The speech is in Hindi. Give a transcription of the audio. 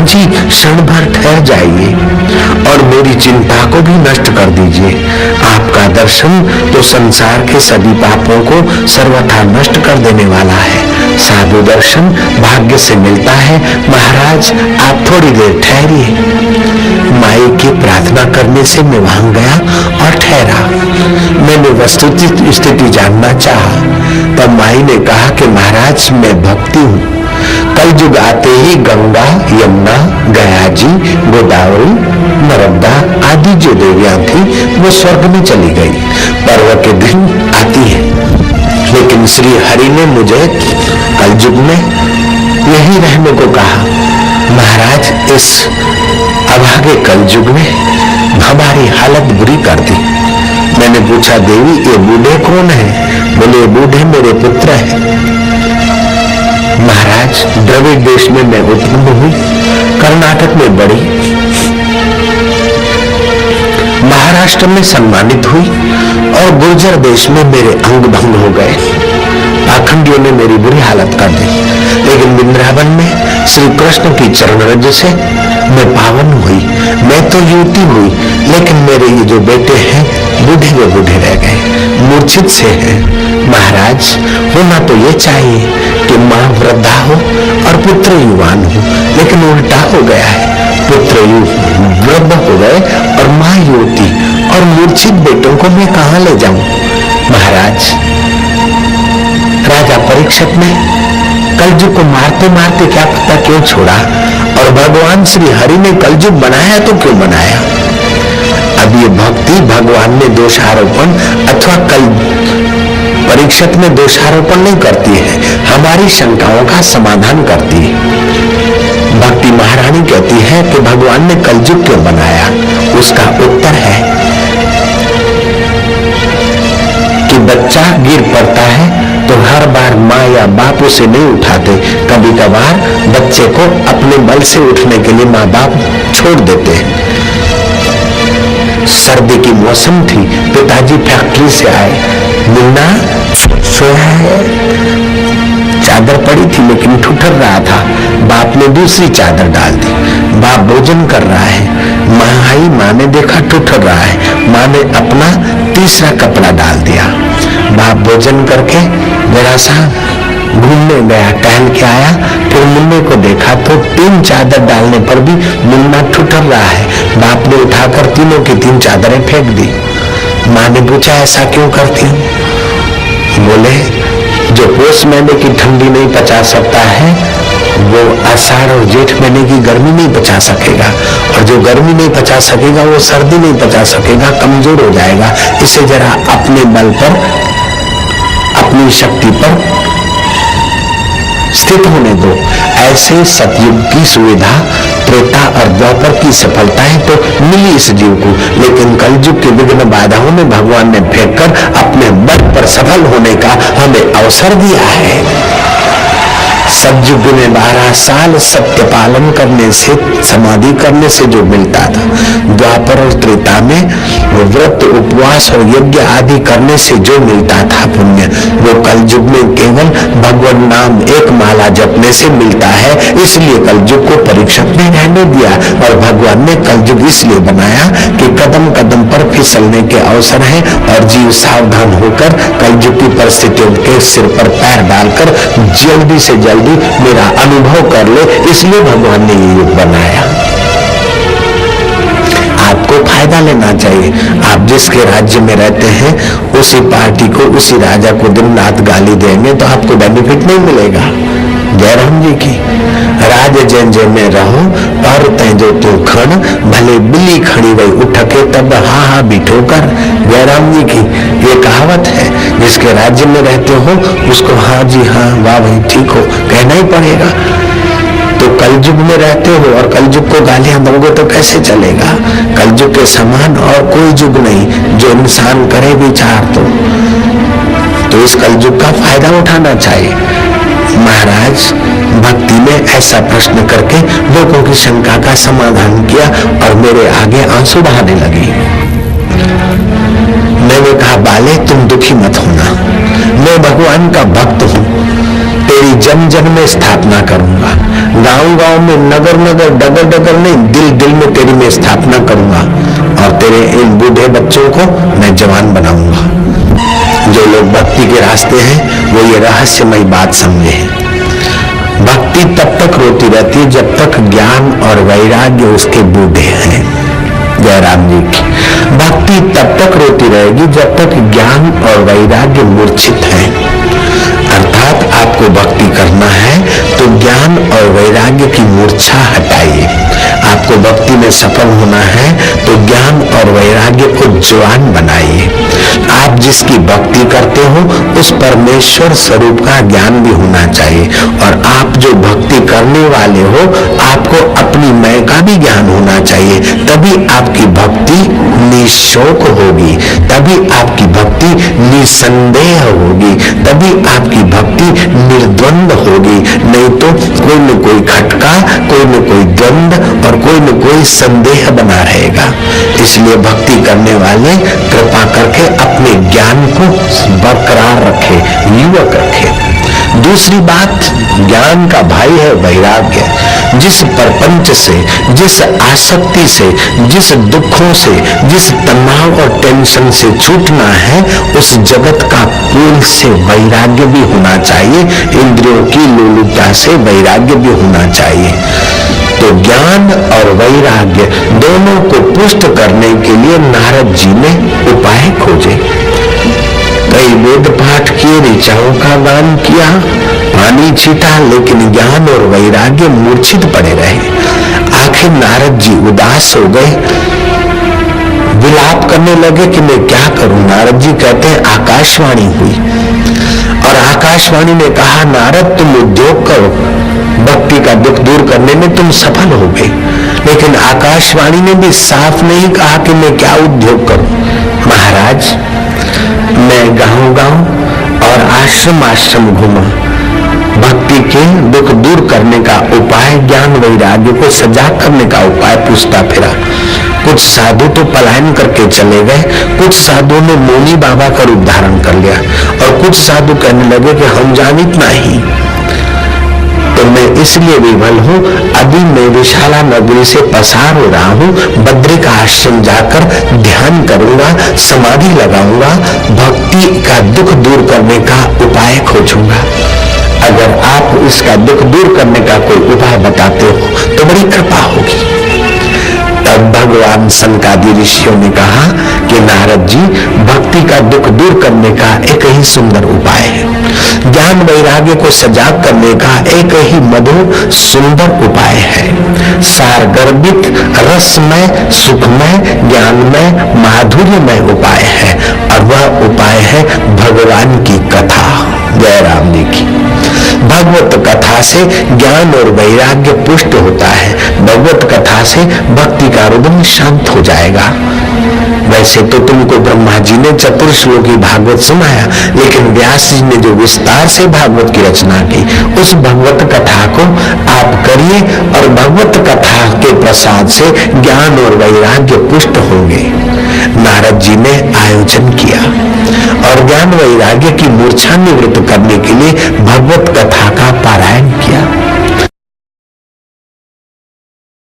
आज ही क्षण भर ठहर जाइए और मेरी चिंता को भी नष्ट कर दीजिए। आपका दर्शन तो संसार के सभी पापों को सर्वथा नष्ट कर देने वाला है। साधु दर्शन भाग्य से मिलता है। महाराज, आप थोड़ी देर ठहरिए। माई की प्रार्थना करने से मैं वहां गया और ठहरा। मैंने वस्तुस्थिति स्थिति जानना चाहा। तब माई ने कहा कि महाराज, मैं भक्ति हूँ। कलयुग आते ही गंगा, यमुना, गया जी, गोदावरी, नर्मदा आदि जो देवियां थी वो स्वर्ग में चली गई। पर्व के दिन आती है, लेकिन श्री हरि ने मुझे कलयुग में यही रहने को कहा। महाराज, इस अभागे कलयुग में हमारी हालत बुरी कर दी। मैंने पूछा, देवी ये बूढ़े कौन है? बोले, बूढ़े मेरे पुत्र हैं। महाराज, द्रविड़ देश में मैं उत्पन्न हुई, कर्नाटक में बड़ी, महाराष्ट्र में सम्मानित हुई और गुर्जर देश में मेरे अंग भंग हो गए। पाखंडियों ने मेरी बुरी हालत कर दी, लेकिन वृंदावन में श्री कृष्ण की चरण रज से मैं पावन हुई। मैं तो युवती हुई, लेकिन मेरे ये जो बेटे हैं बूढ़े वे बूढ़े रह गए, मूर्छित से हैं। महाराज, होना तो ये चाहिए कि माँ वृद्धा हो और पुत्र युवान हो, लेकिन उल्टा हो गया है। पुत्र वृद्ध हो गए और माँ युवती, और मूर्छित बेटों को मैं कहाँ ले जाऊं? महाराज, राजा परीक्षित ने कलयुग को मारते मारते क्या पता क्यों छोड़ा, और भगवान श्री हरि ने कलयुग बनाया तो क्यों बनाया? अब ये भक्ति भगवान में दोषारोपण अथवा परीक्षित में दोषारोपण नहीं करती है, हमारी शंकाओं का समाधान करती है। भक्ति महारानी कहती है कि भगवान ने कलयुग क्यों बनाया? उसका उत्तर है कि बच्चा गिर पड़ता है तो हर बार माँ या बाप उसे नहीं उठाते। कभी कभार बच्चे को अपने बल से उठने के लिए माँ बाप छोड़ देते हैं। सर्दी की मौसम थी, पिताजी फैक्ट्री से आए। मुन्ना सोया है, चादर पड़ी थी लेकिन ठुठर रहा था। बाप ने दूसरी चादर डाल दी। बाप भोजन कर रहा है, माँ आई, माँ ने देखा ठुठर रहा है, माँ ने अपना तीसरा कपड़ा डाल दिया। बाप भोजन करके जरा सा घूमने गया, टहल के आया, फिर मुन्ने को देखा तो 3 चादर डालने पर भी मुन्ना ठुठर रहा है। बाप ने उठाकर तीनों की 3 चादरें फेंक दी। माँ ने पूछा, ऐसा क्यों करती हूँ? बोले, जो पोष महीने की ठंडी नहीं पचा सकता है वो आषाढ़ और जेठ महीने की गर्मी नहीं पचा सकेगा, और जो गर्मी नहीं पचा सकेगा वो सर्दी नहीं पचा सकेगा, कमजोर हो जाएगा। इसे जरा अपने बल पर, अपनी शक्ति पर स्थित होने दो। ऐसे सतयुग की सुविधा, त्रेता और द्वापर की सफलताएं तो मिली इस जीव को, लेकिन कलयुग के विघ्न बाधाओं में भगवान ने फेंक कर अपने बल पर सफल होने का हमें अवसर दिया है। सतयुग में 12 साल सत्य पालन करने से, समाधि करने से जो मिलता था, द्वापर और त्रेता में व्रत, उपवास और यज्ञ आदि करने से जो मिलता था पुण्य, वो कलयुग में केवल भगवान नाम एक माला जपने से मिलता है। इसलिए कलयुग को परीक्षित में रहने दिया, और भगवान ने कलयुग इसलिए बनाया कि कदम कदम पर फिसलने के अवसर है, और जीव सावधान होकर कलयुग की परिस्थितियों के सिर पर पैर डालकर जल्दी से जल्दी मेरा अनुभव कर ले। इसलिए भगवान ने ये युग बनाया। आपको फायदा लेना चाहिए। आप जिसके राज्य में रहते हैं उसी पार्टी को, उसी राजा को दिन रात गाली देंगे तो आपको बेनिफिट नहीं मिलेगा। जयराम जी की राज जंजे में रहो और तेजो तू खण, भले बिल्ली खड़ी गई उठके तब हा हा बिठो कर। जयराम जी की ये कहावत है, जिसके राज्य में रहते हो उसको हाँ जी हाँ, वाह भाई, ठीक हो कहना ही पड़ेगा। तो कलयुग में रहते हो और कलयुग को गालियां दोगे तो कैसे चलेगा? कलयुग के समान और कोई युग नहीं जो इंसान करे विचार। तो इस कलयुग का फायदा उठाना चाहिए। महाराज भक्ति ने ऐसा प्रश्न करके लोगों की शंका का समाधान किया और मेरे आगे आंसू बहाने लगे। मैंने कहा, बाले तुम दुखी मत होना, मैं भगवान का भक्त हूँ, तेरी जन जन में स्थापना करूंगा, गांव गांव में, नगर नगर, डगर डगर नहीं, दिल दिल में तेरी मैं स्थापना करूंगा और तेरे इन बूढ़े बच्चों को मैं जवान बनाऊंगा। जो लोग भक्ति के रास्ते हैं वो ये रहस्यमयी बात समझे हैं। भक्ति तब तक रोती रहती है जब तक ज्ञान और वैराग्य उसके बूढ़े हैं। जयराम जी की भक्ति तब तक रोती रहेगी जब तक ज्ञान और वैराग्य मूर्छित है। अर्थात आपको भक्ति करना है तो ज्ञान और वैराग्य की मूर्छा हटाइए। आपको भक्ति में सफल होना है तो ज्ञान और वैराग्य को जवान बनाइए। आप जिसकी भक्ति करते हो उस परमेश्वर स्वरूप का ज्ञान भी होना चाहिए, और आप जो भक्ति करने वाले हो आपको अपनी मैं का भी ज्ञान होना चाहिए। तभी आपकी भक्ति निशोक होगी, तभी आपकी भक्ति निसंदेह होगी, तभी आपकी भक्ति निर्द्वंद होगी। नहीं तो कोई न कोई खटका, कोई न कोई द्वंद और कोई न कोई संदेह बना रहेगा। इसलिए भक्ति करने वाले कृपा करके अपने ज्ञान को बरकरार रखे, युवक रखे। दूसरी बात, ज्ञान का भाई है वैराग्य। जिस परपंच से, जिस आसक्ति से, जिस दुखों से, जिस तनाव और टेंशन से छूटना है, उस जगत का कुल से वैराग्य भी होना चाहिए। इंद्रियों की लोलुपता से वैराग्य भी होना चाहिए। तो ज्ञान और वैराग्य दोनों को पुष्ट करने के लिए नारद जी ने उपाय खोजे। कई वेद पाठ किए, ऋचाओं का गान किया, पानी छीटा, लेकिन ज्ञान और वैराग्य मूर्छित पड़े रहे। आखिर नारद जी उदास हो गए, विलाप करने लगे कि मैं क्या करूं। नारद जी कहते हैं आकाशवाणी हुई और आकाशवाणी ने कहा नारद तुम उद्योग करो, भक्ति का दुख दूर करने में तुम सफल हो गए। लेकिन आकाशवाणी ने भी साफ नहीं कहा कि मैं क्या उद्योग करूं। महाराज मैं गांव गांव और आश्रम आश्रम घूमा, भक्ति के दुख दूर करने का उपाय, ज्ञान वैराग्य को सजाग करने का उपाय पूछता फिरा। कुछ साधु तो पलायन करके चले गए, कुछ साधुओं ने मोनी बाबा का रूप धारण कर लिया और कुछ साधु कहने लगे कि हम जान इतना ही। तो मैं इसलिए विवल हूं, अभी मैं विशाला नगरी से पसार हो रहा हूं, बद्री का आश्रम जाकर ध्यान करूंगा, समाधि लगाऊंगा, भक्ति का दुख दूर करने का उपाय खोजूंगा। अगर आप इसका दुख दूर करने का कोई उपाय बताते हो तो बड़ी कृपा होगी। तब भगवान सनकादि ऋषियों ने कहा कि नारद जी भक्ति का दुख दूर करने का एक ही सुंदर उपाय है, ज्ञान वैराग्य को सजाग करने का एक ही मधुर सुंदर उपाय है। सार गर्भित, रसमय, सुखमय, ज्ञानमय, माधुर्यमय उपाय है और वह उपाय है भगवान की कथा। जयराम जी की भगवत कथा से ज्ञान और वैराग्य पुष्ट होता है। भगवत कथा से भक्ति का रुदन शांत हो जाएगा। वैसे तो तुमको ब्रह्मा जी ने चतुर्श्लोकी भागवत सुनाया, लेकिन व्यास जी ने जो विस्तार से भागवत की रचना की, उस भगवत कथा को आप करिए और भगवत कथा के प्रसाद से ज्ञान और वैराग्य पुष्ट होंगे। नारद जी ने आयोजन किया और ज्ञान वैराग्य की मूर्छा निवृत्त करने के लिए भगवत कथा का पारायण किया।